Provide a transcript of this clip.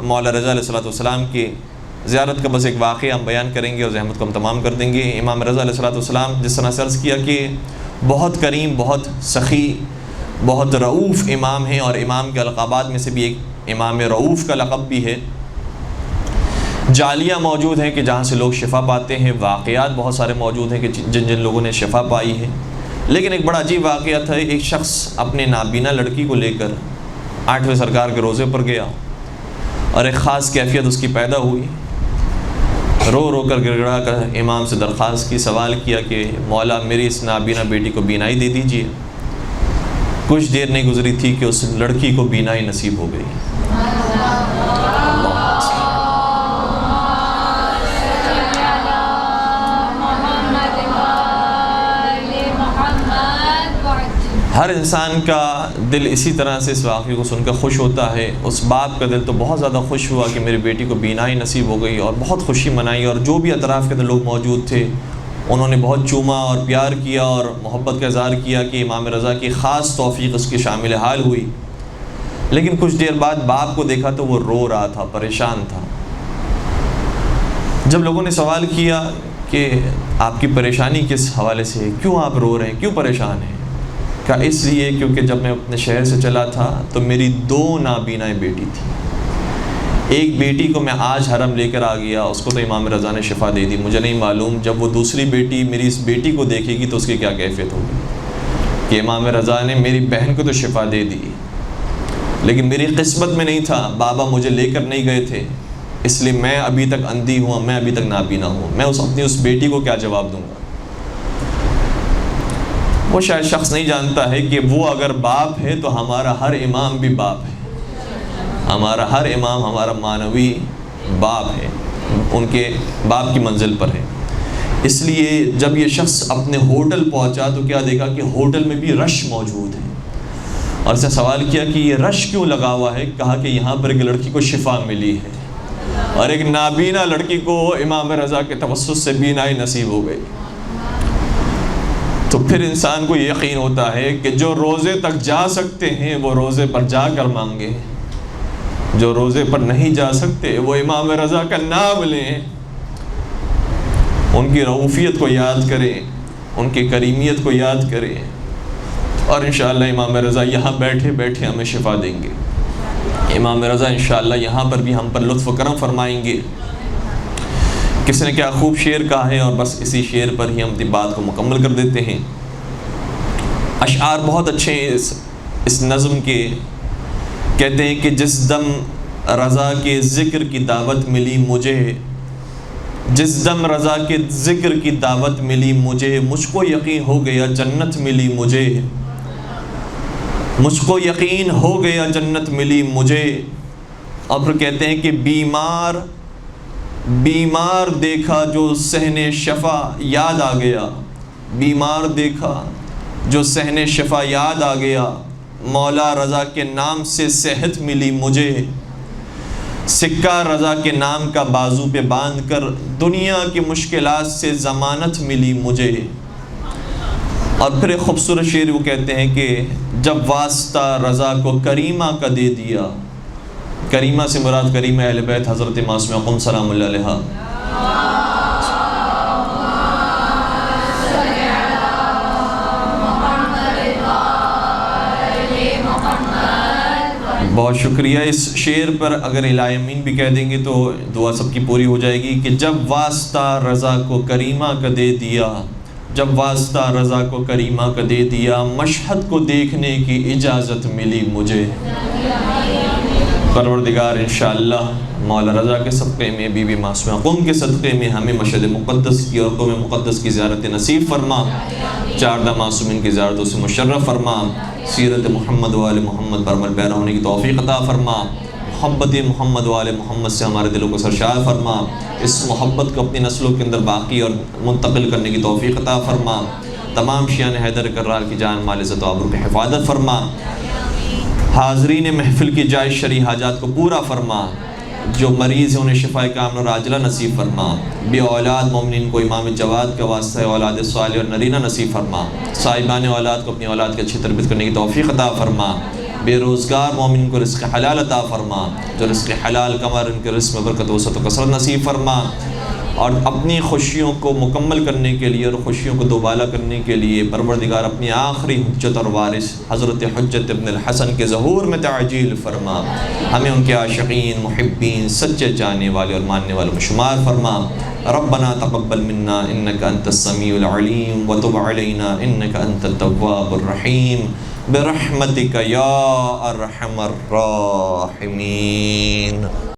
مولا رضا علیہ السلام کی زیارت کا بس ایک واقعہ ہم بیان کریں گے اور زحمت کو ہم تمام کر دیں گے۔ امام رضا علیہ السلام جس طرح سے عرض کیا کہ بہت کریم، بہت سخی، بہت رعوف امام ہیں، اور امام کے القابات میں سے بھی ایک امام رعوف کا لقب بھی ہے۔ جالیاں موجود ہیں کہ جہاں سے لوگ شفا پاتے ہیں، واقعات بہت سارے موجود ہیں کہ جن جن لوگوں نے شفا پائی ہے، لیکن ایک بڑا عجیب واقعہ تھا۔ ایک شخص اپنے نابینا لڑکی کو لے کر 8ویں سرکار کے روزے پر گیا اور ایک خاص کیفیت اس کی پیدا ہوئی۔ رو رو کر گڑ گڑا کر امام سے درخواست کی، سوال کیا کہ مولا میری اس نابینا بیٹی کو بینائی دے دیجیے۔ کچھ دیر نہیں گزری تھی کہ اس لڑکی کو بینائی نصیب ہو گئی۔ ہر انسان کا دل اسی طرح سے اس واقعے کو سن کر خوش ہوتا ہے۔ اس باپ کا دل تو بہت زیادہ خوش ہوا کہ میری بیٹی کو بینائی نصیب ہو گئی، اور بہت خوشی منائی، اور جو بھی اطراف کے اندر لوگ موجود تھے انہوں نے بہت چوما اور پیار کیا اور محبت کا اظہار کیا کہ امام رضا کی خاص توفیق اس کی شامل حال ہوئی۔ لیکن کچھ دیر بعد باپ کو دیکھا تو وہ رو رہا تھا، پریشان تھا۔ جب لوگوں نے سوال کیا کہ آپ کی پریشانی کس حوالے سے ہے، کیوں آپ رو رہے ہیں، کیوں پریشان ہیں، کہا اس لیے کیونکہ جب میں اپنے شہر سے چلا تھا تو میری 2 نابینا بیٹی تھی۔ ایک بیٹی کو میں آج حرم لے کر آ گیا، اس کو تو امام رضا نے شفا دے دی، مجھے نہیں معلوم جب وہ دوسری بیٹی میری اس بیٹی کو دیکھے گی تو اس کی کیا کیفیت ہوگی کہ امام رضا نے میری بہن کو تو شفا دے دی، لیکن میری قسمت میں نہیں تھا، بابا مجھے لے کر نہیں گئے تھے، اس لیے میں ابھی تک اندھی ہوں، میں ابھی تک نابینا ہوں، میں اپنی اس بیٹی کو کیا جواب دوں گا۔ وہ شاید شخص نہیں جانتا ہے کہ وہ اگر باپ ہے تو ہمارا ہر امام بھی باپ ہے، ہمارا ہر امام ہمارا معنوی باپ ہے، ان کے باپ کی منزل پر ہے۔ اس لیے جب یہ شخص اپنے ہوٹل پہنچا تو کیا دیکھا کہ ہوٹل میں بھی رش موجود ہے، اور اس نے سوال کیا کہ یہ رش کیوں لگا ہوا ہے، کہا کہ یہاں پر ایک لڑکی کو شفا ملی ہے، اور ایک نابینا لڑکی کو امام رضا کے توسط سے بینائی نصیب ہو گئی۔ تو پھر انسان کو یقین ہوتا ہے کہ جو روزے تک جا سکتے ہیں وہ روزے پر جا کر مانگے، جو روزے پر نہیں جا سکتے وہ امام رضا کا نام لیں، ان کی رعوفیت کو یاد کریں، ان کی کریمیت کو یاد کریں، اور انشاءاللہ امام رضا یہاں بیٹھے بیٹھے ہمیں شفا دیں گے۔ امام رضا انشاءاللہ یہاں پر بھی ہم پر لطف و کرم فرمائیں گے۔ کس نے کیا خوب شعر کہا ہے، اور بس اسی شعر پر ہی ہم اپنی بات کو مکمل کر دیتے ہیں۔ اشعار بہت اچھے ہیں اس نظم کے، کہتے ہیں کہ جس دم رضا کے ذکر کی دعوت ملی مجھے، جس دم رضا کے ذکر کی دعوت ملی مجھے، مجھ کو یقین ہو گیا جنت ملی مجھے، مجھ کو یقین ہو گیا جنت ملی مجھے۔ اور پھر کہتے ہیں کہ بیمار دیکھا جو صحن شفا یاد آ گیا، بیمار دیکھا جو صحن شفا یاد آ گیا، مولا رضا کے نام سے صحت ملی مجھے، سکہ رضا کے نام کا بازو پہ باندھ کر دنیا کی مشکلات سے ضمانت ملی مجھے۔ اور پھر ایک خوبصورت شعر وہ کہتے ہیں کہ جب واسطہ رضا کو کریمہ کا دے دیا، کریمہ سے مراد کریمہ اہل بیت حضرت معصومہ قم سلام اللہ علیہا، بہت شکریہ۔ اس شعر پر اگر الہی امین بھی کہہ دیں گے تو دعا سب کی پوری ہو جائے گی کہ جب واسطہ رضا کو کریمہ کا دے دیا، جب واسطہ رضا کو کریمہ کا دے دیا، مشہد کو دیکھنے کی اجازت ملی مجھے۔ پروردگار انشاءاللہ مولا رضا کے صدقے میں، بی بی معصومہ قم کے صدقے میں ہمیں مشہد مقدس کی اور قوم مقدس کی زیارت نصیب فرما، چاردہ معصومین کی زیارتوں سے مشرف فرما، سیرت محمد و آل محمد پر عمل پیرا ہونے کی توفیق عطا فرما، محبت محمد و آل محمد سے ہمارے دلوں کو سرشار فرما، اس محبت کو اپنی نسلوں کے اندر باقی اور منتقل کرنے کی توفیق عطا فرما، تمام شیعان حیدر کرار کی جان مال عزت و آبرو کی حفاظت فرما، حاضرین محفل کی جائز شرعی حاجات کو پورا فرما، جو مریض ہیں انہیں شفاء کامل اور عاجلہ نصیب فرما، بے اولاد مومنین کو امام جواد کا واسطہ اولاد صالح اور نرینہ نصیب فرما، صاحبان اولاد کو اپنی اولاد کی اچھی تربیت کرنے کی توفیق عطا فرما، بے روزگار مومن کو رزق حلال عطا فرما، جو رزق حلال کما ان کے رزق میں برکت وسعت و کثرت نصیب فرما، اور اپنی خوشیوں کو مکمل کرنے کے لیے اور خوشیوں کو دوبالا کرنے کے لیے پروردگار اپنی آخری حجت اور وارث حضرت حجت ابن الحسن کے ظہور میں تعجیل فرما، ہمیں ان کے عاشقین محبین سچے چاہنے والے اور ماننے والوں میں شمار فرما۔ ربنا تقبل منا انك انت السميع العليم وتب علينا انك انت التواب الرحيم برحمتك يا ارحم الراحمين۔